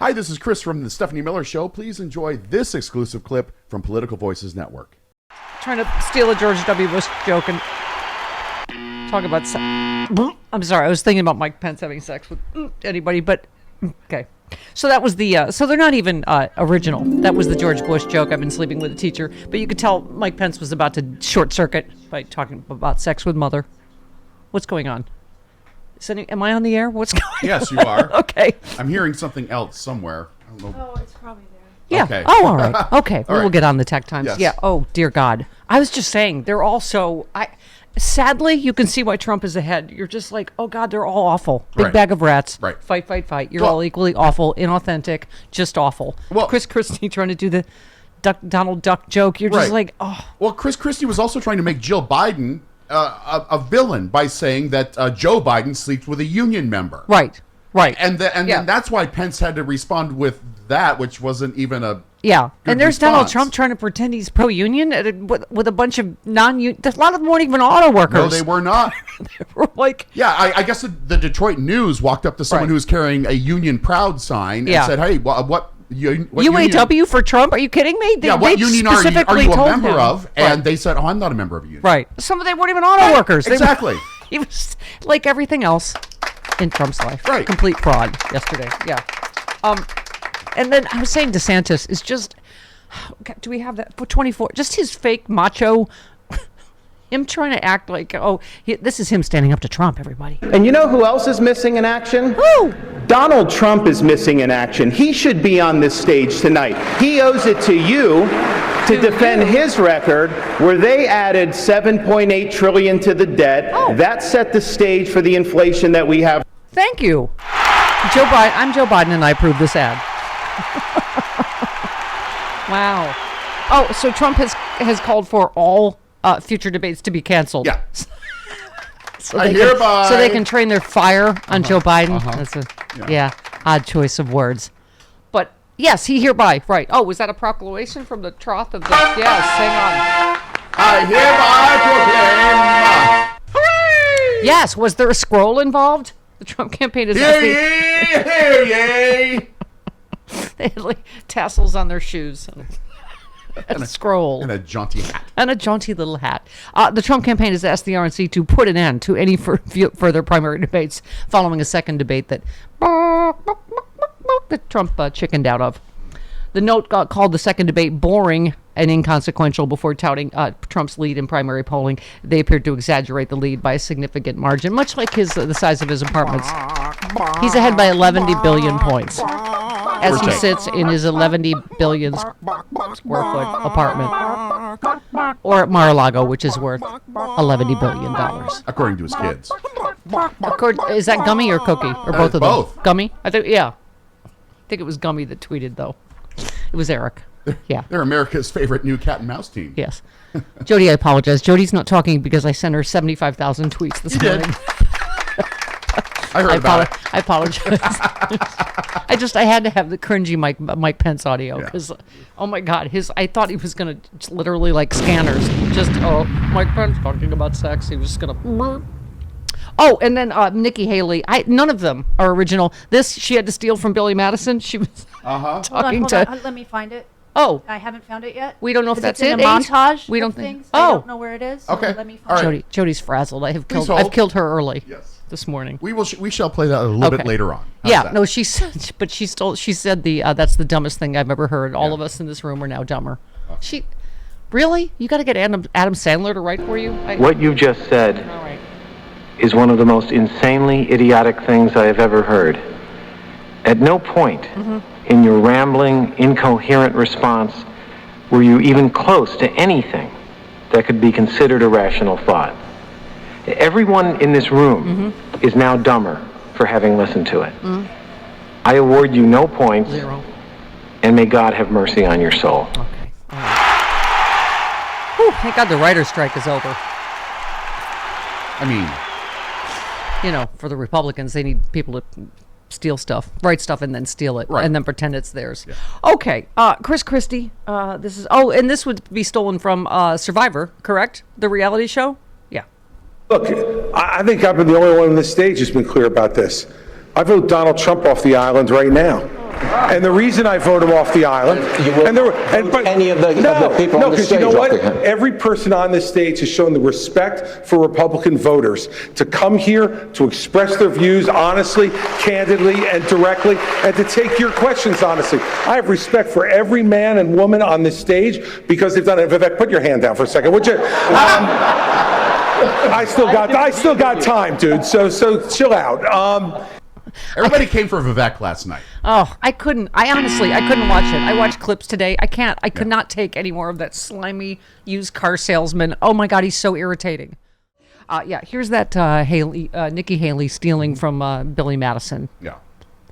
Hi, this is Chris from the Stephanie Miller Show. Please enjoy this exclusive clip from Political Voices Network. Trying to steal a George W. Bush joke and talk about I'm sorry, I was thinking about Mike Pence having sex with anybody, but okay. So that was the, so they're not even original. That was the George Bush joke, I've been sleeping with a teacher. But you could tell Mike Pence was about to short circuit by talking about sex with mother. What's going on? Am I on the air? What's going on? Yes, you are. Okay. I'm hearing something else somewhere. I don't know. Oh, it's probably there. Yeah. Okay. Oh, all right. Okay. We will get on the Tech Times. Yes. Yeah. Oh, dear God. I was just saying, they're all so... Sadly, you can see why Trump is ahead. You're just like, oh, God, they're all awful. Big bag of rats. Right. Fight. You're all equally awful, inauthentic, just awful. Well, Chris Christie trying to do the Donald Duck joke. You're just like, oh. Well, Chris Christie was also trying to make Jill Biden a villain by saying that Joe Biden slept with a union member. Right. And then that's why Pence had to respond with that, which wasn't even a and there's response. Donald Trump trying to pretend he's pro-union with a bunch of non-union. A lot of them weren't even auto workers. No, they were not. They were like, I guess the Detroit News walked up to someone who was carrying a Union Proud sign and said, "Hey, what UAW union? For Trump? Are you kidding me? What union are you a member of?" Right. And they said, "Oh, I'm not a member of a union." Right. Some of them weren't even auto workers. Exactly. He was like everything else in Trump's life. Right. Complete fraud yesterday. Yeah. And then I was saying DeSantis is just, do we have that for 24? Just his fake macho, him trying to act like, this is him standing up to Trump, everybody. And you know who else is missing in action? Who? Donald Trump is missing in action. He should be on this stage tonight. He owes it to you to defend his record where they added $7.8 trillion to the debt. That set the stage for the inflation that we have. Thank you. I'm Joe Biden and I approve this ad. Wow. Oh, so Trump has called for all future debates to be canceled. Yeah. So hereby. So they can train their fire on Joe Biden. That's odd choice of words. But yes, he hereby. Right. Oh, was that a proclamation from the trough of the? Yes. Hang on. I hereby proclaim. Hooray! Yes. Was there a scroll involved? The Trump campaign is. Hear ye! Hear ye! They had like tassels on their shoes and a scroll and a jaunty hat and a jaunty little hat. The Trump campaign has asked the RNC to put an end to any further primary debates following a second debate that Trump chickened out of. The note called the second debate boring and inconsequential before touting Trump's lead in primary polling. They appeared to exaggerate the lead by a significant margin, much like the size of his apartments. He's ahead by 11 billion points as he sits in his 11 billion square foot apartment, or at Mar-a-Lago, which is worth $11 billion. according to his kids. Is that Gummy or Cookie or both of them? Both. Gummy? I think it was Gummy that tweeted though. It was Eric. Yeah. They're America's favorite new cat and mouse team. Yes. Jody, I apologize. Jody's not talking because I sent her 75,000 tweets this morning. I heard about it. I apologize. I had to have the cringy Mike Pence audio because, oh my God, I thought he was going to literally like scanners. Just, Mike Pence talking about sex. He was just going to. Oh, and then Nikki Haley. None of them are original. She had to steal from Billy Madison. She was talking Hold on. Let me find it. Oh. I haven't found it yet. We don't know if that's it's in it. a montage. We don't of think. things. I don't know where it is. Okay. So let me find it. Jody's frazzled. I've killed her early. Yes. This morning. We shall play that a little bit later on. How's that? No, she said that's the dumbest thing I've ever heard. All of us in this room are now dumber. Really? You got to get Adam Sandler to write for you? What you just said is one of the most insanely idiotic things I have ever heard. At no point in your rambling, incoherent response were you even close to anything that could be considered a rational thought. Everyone in this room is now dumber for having listened to it. I award you no points. 0. And may God have mercy on your soul. Okay. All right. Whew, thank God the writer's strike is over. I mean, for the Republicans, they need people to steal stuff, write stuff, and then steal it, and then pretend it's theirs. Yeah. Okay, Chris Christie. This is and this would be stolen from Survivor, correct? The reality show. Yeah. Look, I think I've been the only one on this stage who's been clear about this. I vote Donald Trump off the island right now. And the reason I vote him off the island, You will and vote any of the people on the because you know stage what? off the- Every person on this stage has shown the respect for Republican voters to come here to express their views honestly, candidly, and directly, and to take your questions honestly. I have respect for every man and woman on this stage because they've done it. Vivek, put your hand down for a second, would you? I still got time, dude. So chill out. Everybody came for Vivek last night. Oh, I couldn't watch it. I watched clips today. I could not take any more of that slimy used car salesman. Oh my God, he's so irritating. Here's that Nikki Haley stealing from Billy Madison Yeah.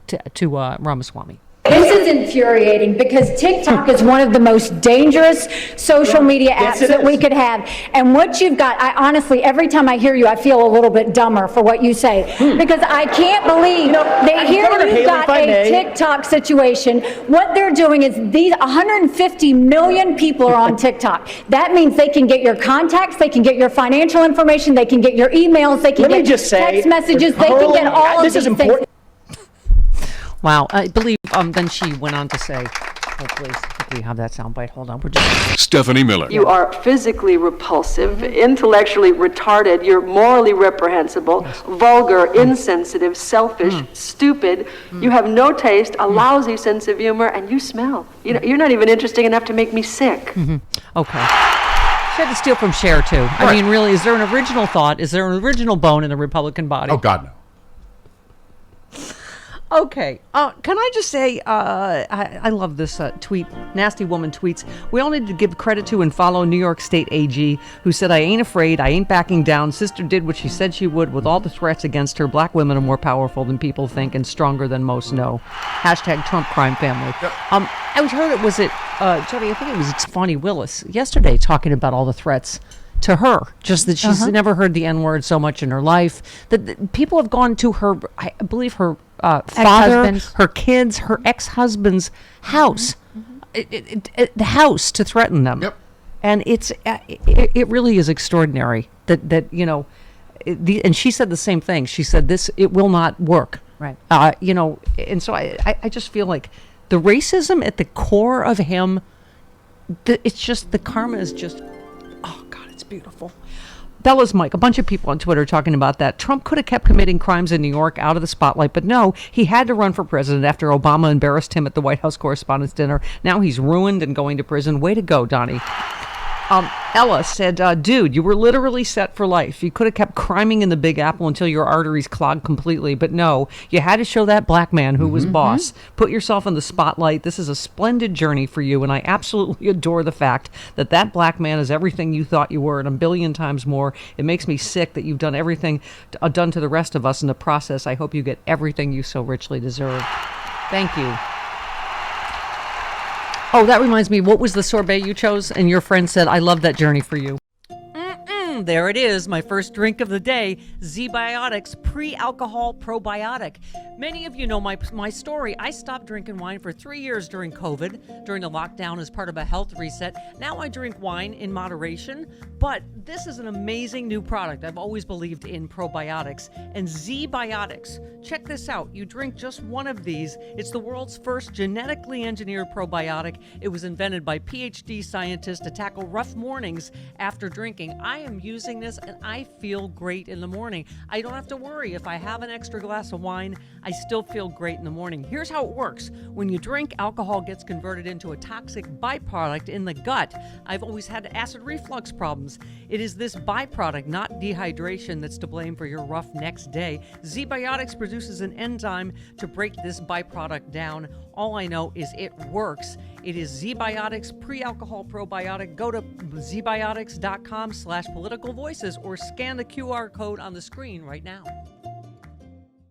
to Ramaswamy. This is infuriating because TikTok is one of the most dangerous social media apps that we could have. And what you've got, I honestly, every time I hear you, I feel a little bit dumber for what you say. Because I can't believe that here you've got a TikTok situation. What they're doing is these 150 million people are on TikTok. That means they can get your contacts, they can get your financial information, they can get your emails, they can get text messages, they can get all of these things. Wow, I believe then she went on to say, hopefully we have that soundbite. Hold on, we're just... Stephanie Miller. You are physically repulsive, intellectually retarded, you're morally reprehensible, vulgar, insensitive, selfish, stupid, you have no taste, a lousy sense of humor, and you smell. You're not even interesting enough to make me sick. Okay. She had to steal from Cher, too. I mean, really, is there an original thought? Is there an original bone in the Republican body? Oh, God, no. Okay. Can I just say, I love this tweet. Nasty woman tweets, we all need to give credit to and follow New York State AG, who said, I ain't afraid, I ain't backing down. Sister did what she said she would with all the threats against her. Black women are more powerful than people think and stronger than most know. Hashtag Trump crime family. Yep. I heard it was Jody, I think it was Fonnie Willis yesterday talking about all the threats to her, just that she's never heard the N-word so much in her life, that people have gone to her, I believe her father, her kids, her ex-husband's house, the house to threaten them. Yep. And it really is extraordinary that and she said the same thing. She said it will not work. Right. And so I just feel like the racism at the core of him, it's just, the karma is just, oh God, it's beautiful. Bella's Mike, a bunch of people on Twitter talking about that. Trump could have kept committing crimes in New York out of the spotlight, but no, he had to run for president after Obama embarrassed him at the White House Correspondents' Dinner. Now he's ruined and going to prison. Way to go, Donnie. Ella said, dude, you were literally set for life. You could have kept criming in the Big Apple until your arteries clogged completely. But no, you had to show that black man who was boss. Put yourself in the spotlight. This is a splendid journey for you. And I absolutely adore the fact that black man is everything you thought you were and a billion times more. It makes me sick that you've done everything done to the rest of us in the process. I hope you get everything you so richly deserve. Thank you. Oh, that reminds me, what was the sorbet you chose? And your friend said, I love that journey for you. There it is, my first drink of the day, Z-Biotics Pre-Alcohol Probiotic. Many of you know my story. I stopped drinking wine for 3 years during COVID, during the lockdown as part of a health reset. Now I drink wine in moderation, but this is an amazing new product. I've always believed in probiotics. And Z-Biotics, check this out. You drink just one of these. It's the world's first genetically engineered probiotic. It was invented by PhD scientists to tackle rough mornings after drinking. I am using this and I feel great in the morning. I don't have to worry if I have an extra glass of wine, I still feel great in the morning. Here's how it works. When you drink, alcohol gets converted into a toxic byproduct in the gut. I've always had acid reflux problems. It is this byproduct, not dehydration, that's to blame for your rough next day. Z-Biotics produces an enzyme to break this byproduct down. All I know is it works. It is Z-Biotics Pre-Alcohol Probiotic. Go to zbiotics.com/politicalvoices or scan the QR code on the screen right now.